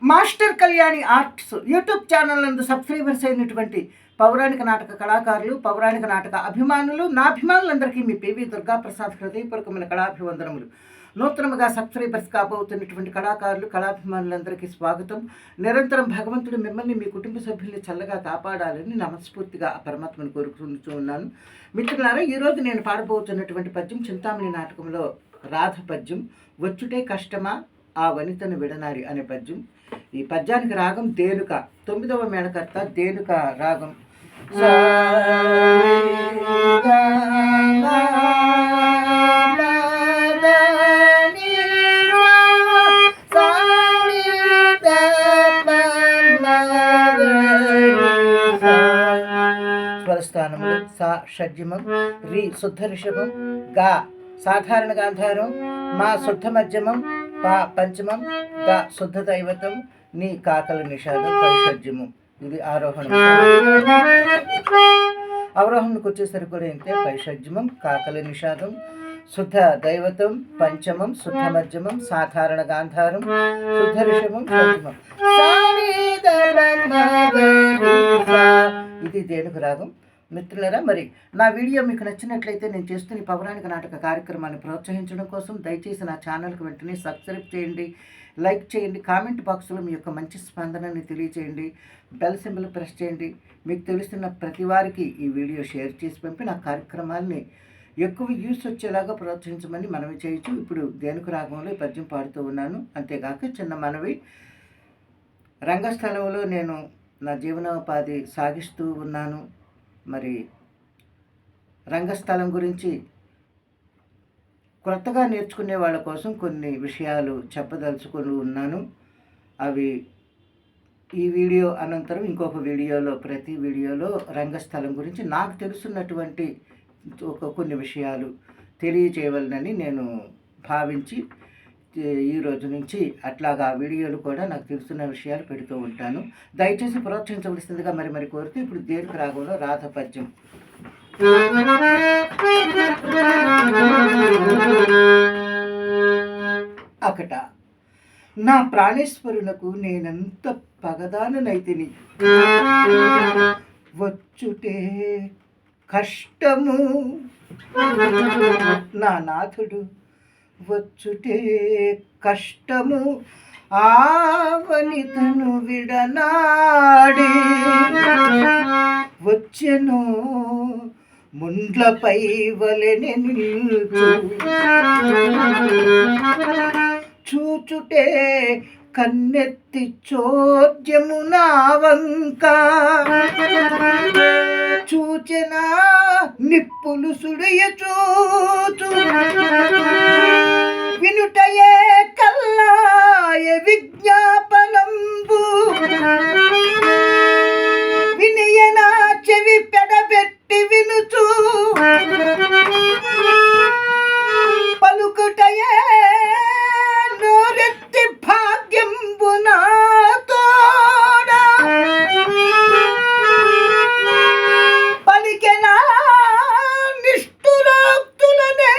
Master Kalyani arts YouTube channel నందు subscribers అయినటువంటి పౌరాణిక నాటక కళాకారులు, పౌరాణిక నాటక అభిమానులు, నా అభిమానులందరికీ మీ పివి దుర్గాప్రసాద్ హృదయపూర్వకమైన కళాభివందనములు. నూతనముగా సబ్స్క్రైబర్స్ కాబోతున్నటువంటి కళాకారులు, కళాభిమానులందరికీ స్వాగతం. నిరంతరం భగవంతుడు మిమ్మల్ని, మీ కుటుంబ సభ్యుల్ని చల్లగా కాపాడాలని మనస్ఫూర్తిగా పరమాత్మను కోరుకుంటూ ఉన్నాను. మిత్రులారా, ఈరోజు నేను పాడబోతున్నటువంటి పద్యం చింతామణి నాటకంలో రాధ పద్యం. వచ్చుటే కష్టమా ఆ వనితను విడనారి అనే పద్యం. ఈ పద్యానికి రాగం దేనుక, 9వ మేళకర్త దేనుక రాగం. స్వరస్థానములు సా షడ్జమం, రి శుద్ధ రిషభం, గా సాధారణ గాంధారం, మా శుద్ధ మధ్యమం, పా పంచమం, ద శుద్ధ దైవతం, నీ కాకల నిషాదం పైషడ్జము. ఇది ఆరోహణం. అవరోహణకు వచ్చేసరికి కూడా ఏంటే పైషడ్జమం, కాకల నిషాదం, శుద్ధ దైవతం, పంచమం, శుద్ధ మధ్యమం, సాధారణ గాంధారం, శుద్ధ రిషభం, షడ్జమం. ఇది దేనుక రాగం. మిత్రులరా, మరి నా వీడియో మీకు నచ్చినట్లయితే నేను చేస్తున్న ఈ పౌరాణిక నాటక కార్యక్రమాన్ని ప్రోత్సహించడం కోసం దయచేసి నా ఛానల్కి వెంటనే సబ్స్క్రైబ్ చేయండి, లైక్ చేయండి, కామెంట్ బాక్స్లో మీ యొక్క మంచి స్పందనని తెలియచేయండి, బెల్ సింబల్ ప్రెస్ చేయండి. మీకు తెలుస్తున్న ప్రతి వారికి ఈ వీడియో షేర్ చేసి పంపి నా కార్యక్రమాల్ని ఎక్కువ వ్యూస్ వచ్చేలాగా ప్రోత్సహించమని మనవి చేయొచ్చు. ఇప్పుడు దేనుక రాగంలో ఈ పద్యం పాడుతూ ఉన్నాను. అంతేగాక చిన్న మనవి, రంగస్థలంలో నేను నా జీవనోపాధి సాగిస్తూ ఉన్నాను. మరి రంగస్థలం గురించి కొత్తగా నేర్చుకునే వాళ్ళ కోసం కొన్ని విషయాలు చెప్పదలుచుకొని ఉన్నాను. అవి ఈ వీడియో అనంతరం ఇంకొక వీడియోలో, ప్రతి వీడియోలో రంగస్థలం గురించి నాకు తెలుసున్నటువంటి కొన్ని విషయాలు తెలియచేయవలనని నేను భావించి ఈ రోజు నుంచి అట్లాగా వీడియోలు కూడా నాకు తెలుస్తున్న విషయాలు పెడుతూ ఉంటాను. దయచేసి ప్రోత్సహించవలసిందిగా మరి కోరుతూ ఇప్పుడు దేనుక రాగంలో రాధ పద్యం. అకట నా ప్రాణేశ్వరునకు నేనంత పగదాననైతిని, వచ్చుటే కష్టము నా నాథుడు, వచ్చుటే కష్టము ఆ వనితను విడనాడి, వచ్చెను ముండ్లపై వలెనె నిల్చు, చూచుటే కన్నెత్తి చోద్యము నా వంక, చూచెనా నిప్పులు సుడియ చూచు, వినుటయే కల్లాయ విజ్ఞాపనంబు, వినియనా చెవి పెడబెట్టి వినుచు, పలుకుటయే నోరెత్తి భాగ్యంబు నా తోడా, పలికెనా నిష్ఠురాక్తులనే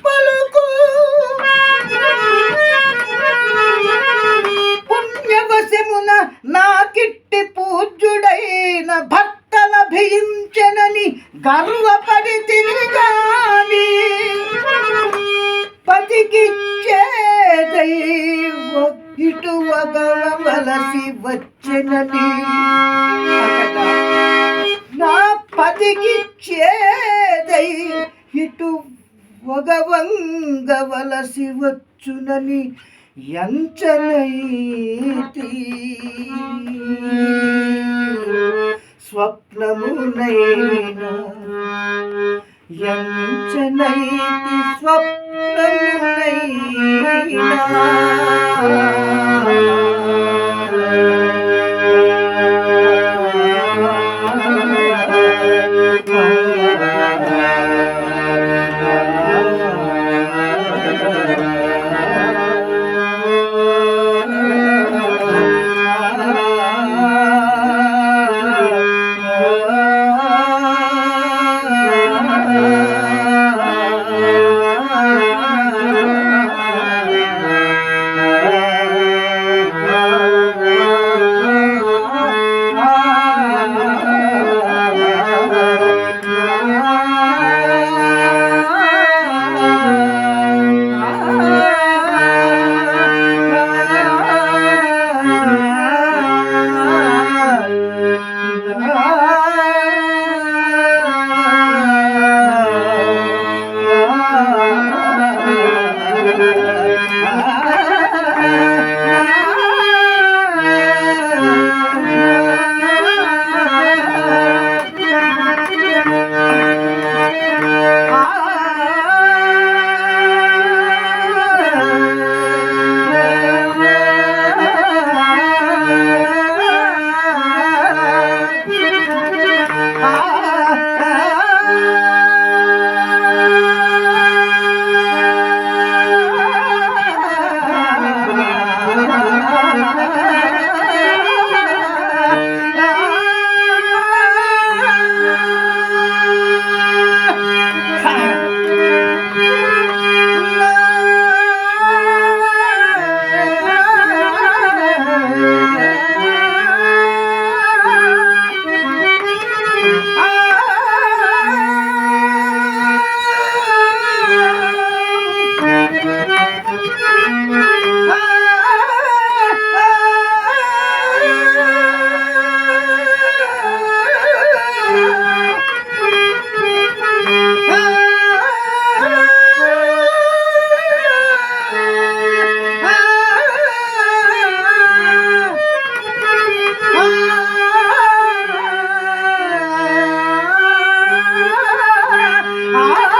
పలుకు, పుణ్యవశమున నాకిట్టి పూజ్యుడైన భర్తల భయించెనని గర్వపడి తిరిగాని, పతికిచ్చేదై ఇటు వగవలసి వచ్చెనని, నా పతికిచ్చేదై ఇటు వగవంగవలసి వచ్చునని ఎంచనైతి, స్వప్నమునైనా ఎంచనైతి, స్వప్నమునైనా. Ah